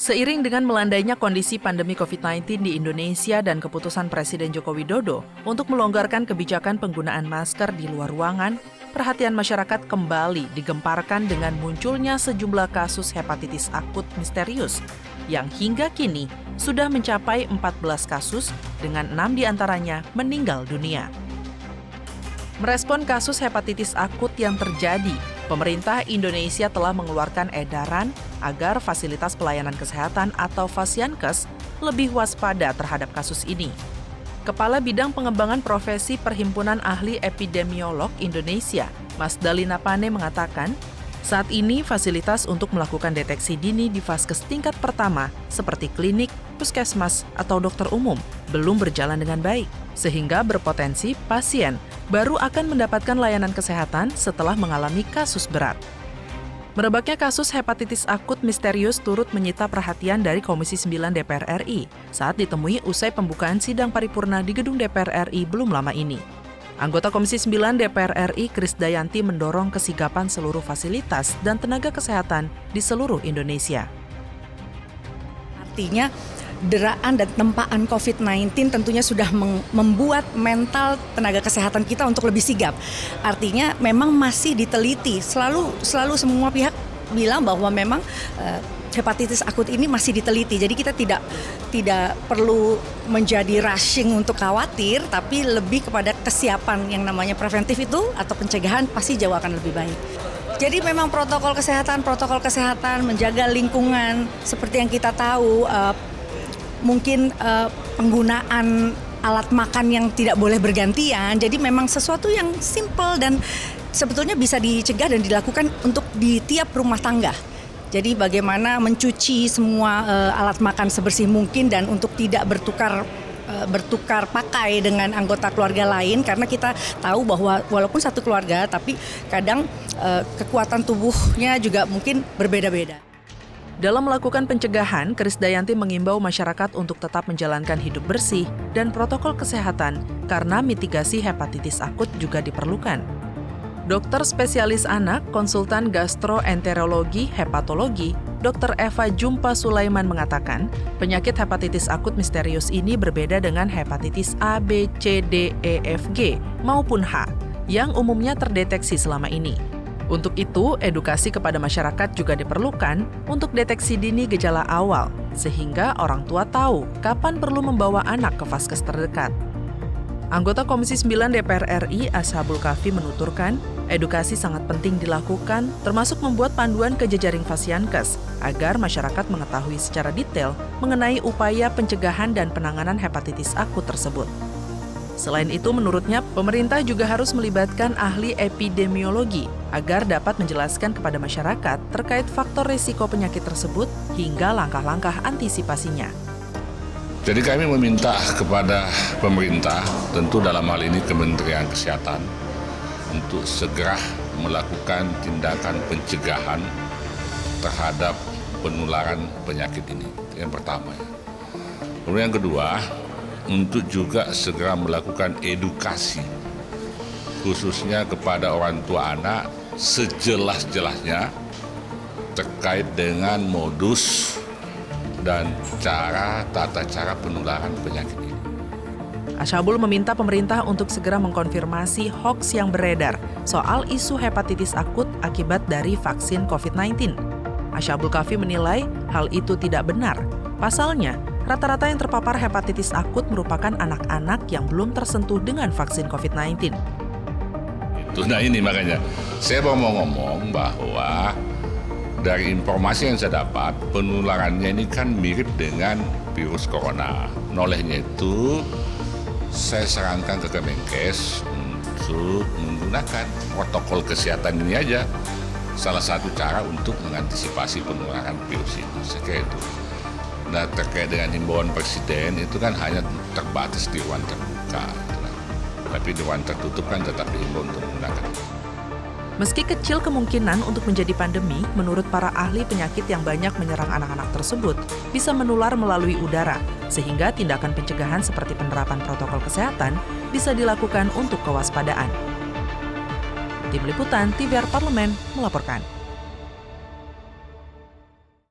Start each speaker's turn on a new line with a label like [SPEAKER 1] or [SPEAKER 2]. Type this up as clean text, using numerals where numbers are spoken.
[SPEAKER 1] Seiring dengan melandainya kondisi pandemi COVID-19 di Indonesia dan keputusan Presiden Joko Widodo untuk melonggarkan kebijakan penggunaan masker di luar ruangan, perhatian masyarakat kembali digemparkan dengan munculnya sejumlah kasus hepatitis akut misterius yang hingga kini sudah mencapai 14 kasus dengan 6 diantaranya meninggal dunia. Merespon kasus hepatitis akut yang terjadi, pemerintah Indonesia telah mengeluarkan edaran agar fasilitas pelayanan kesehatan atau Fasiankes lebih waspada terhadap kasus ini. Kepala Bidang Pengembangan Profesi Perhimpunan Ahli Epidemiolog Indonesia, Mas Dalina Pane mengatakan, saat ini fasilitas untuk melakukan deteksi dini di vaskes tingkat pertama seperti klinik, puskesmas, atau dokter umum belum berjalan dengan baik, sehingga berpotensi pasien baru akan mendapatkan layanan kesehatan setelah mengalami kasus berat. Merebaknya kasus hepatitis akut misterius turut menyita perhatian dari Komisi 9 DPR RI saat ditemui usai pembukaan sidang paripurna di gedung DPR RI belum lama ini. Anggota Komisi 9 DPR RI Krisdayanti mendorong kesigapan seluruh fasilitas dan tenaga kesehatan di seluruh Indonesia.
[SPEAKER 2] Artinya, deraan dan tempaan COVID-19 tentunya sudah membuat mental tenaga kesehatan kita untuk lebih sigap. Artinya memang masih diteliti, selalu semua pihak bilang bahwa memang hepatitis akut ini masih diteliti. Jadi kita tidak perlu menjadi rushing untuk khawatir, tapi lebih kepada kesiapan yang namanya preventif itu atau pencegahan pasti jauh akan lebih baik. Jadi memang protokol kesehatan, menjaga lingkungan seperti yang kita tahu, mungkin penggunaan alat makan yang tidak boleh bergantian. Jadi memang sesuatu yang simple dan sebetulnya bisa dicegah dan dilakukan untuk di tiap rumah tangga. Jadi bagaimana mencuci semua alat makan sebersih mungkin dan untuk tidak bertukar pakai dengan anggota keluarga lain, karena kita tahu bahwa walaupun satu keluarga tapi kadang kekuatan tubuhnya juga mungkin berbeda-beda.
[SPEAKER 1] Dalam melakukan pencegahan, Krisdayanti mengimbau masyarakat untuk tetap menjalankan hidup bersih dan protokol kesehatan karena mitigasi hepatitis akut juga diperlukan. Dokter spesialis anak, konsultan gastroenterologi hepatologi, Dr. Eva Jumpa Sulaiman mengatakan, penyakit hepatitis akut misterius ini berbeda dengan hepatitis A, B, C, D, E, F, G maupun H yang umumnya terdeteksi selama ini. Untuk itu, edukasi kepada masyarakat juga diperlukan untuk deteksi dini gejala awal, sehingga orang tua tahu kapan perlu membawa anak ke vaskes terdekat. Anggota Komisi 9 DPR RI Ashabul Kahfi menuturkan, edukasi sangat penting dilakukan, termasuk membuat panduan ke jejaring Fasiankes, agar masyarakat mengetahui secara detail mengenai upaya pencegahan dan penanganan hepatitis akut tersebut. Selain itu, menurutnya, pemerintah juga harus melibatkan ahli epidemiologi agar dapat menjelaskan kepada masyarakat terkait faktor risiko penyakit tersebut hingga langkah-langkah antisipasinya.
[SPEAKER 3] Jadi kami meminta kepada pemerintah, tentu dalam hal ini Kementerian Kesehatan, untuk segera melakukan tindakan pencegahan terhadap penularan penyakit ini. Yang pertama. Kemudian yang kedua, untuk juga segera melakukan edukasi, khususnya kepada orang tua anak, sejelas-jelasnya terkait dengan modus dan tata cara penularan penyakit ini.
[SPEAKER 1] Ashabul meminta pemerintah untuk segera mengkonfirmasi hoaks yang beredar soal isu hepatitis akut akibat dari vaksin COVID-19. Ashabul Kahfi menilai hal itu tidak benar. Pasalnya, rata-rata yang terpapar hepatitis akut merupakan anak-anak yang belum tersentuh dengan vaksin COVID-19.
[SPEAKER 3] Nah ini makanya, saya mau ngomong bahwa dari informasi yang saya dapat, penularannya ini kan mirip dengan virus corona. Olehnya itu, saya sarankan ke Kemenkes untuk menggunakan protokol kesehatan ini aja. Salah satu cara untuk mengantisipasi penularan virus ini. Saya kira itu. Nah, terkait dengan himbauan Presiden itu kan hanya terbatas di ruang terbuka. Tapi di ruang tertutup kan tetap dihimbau untuk menggunakan.
[SPEAKER 1] Meski kecil kemungkinan untuk menjadi pandemi, menurut para ahli penyakit yang banyak menyerang anak-anak tersebut bisa menular melalui udara, sehingga tindakan pencegahan seperti penerapan protokol kesehatan bisa dilakukan untuk kewaspadaan. Tim Liputan TVR Parlemen melaporkan.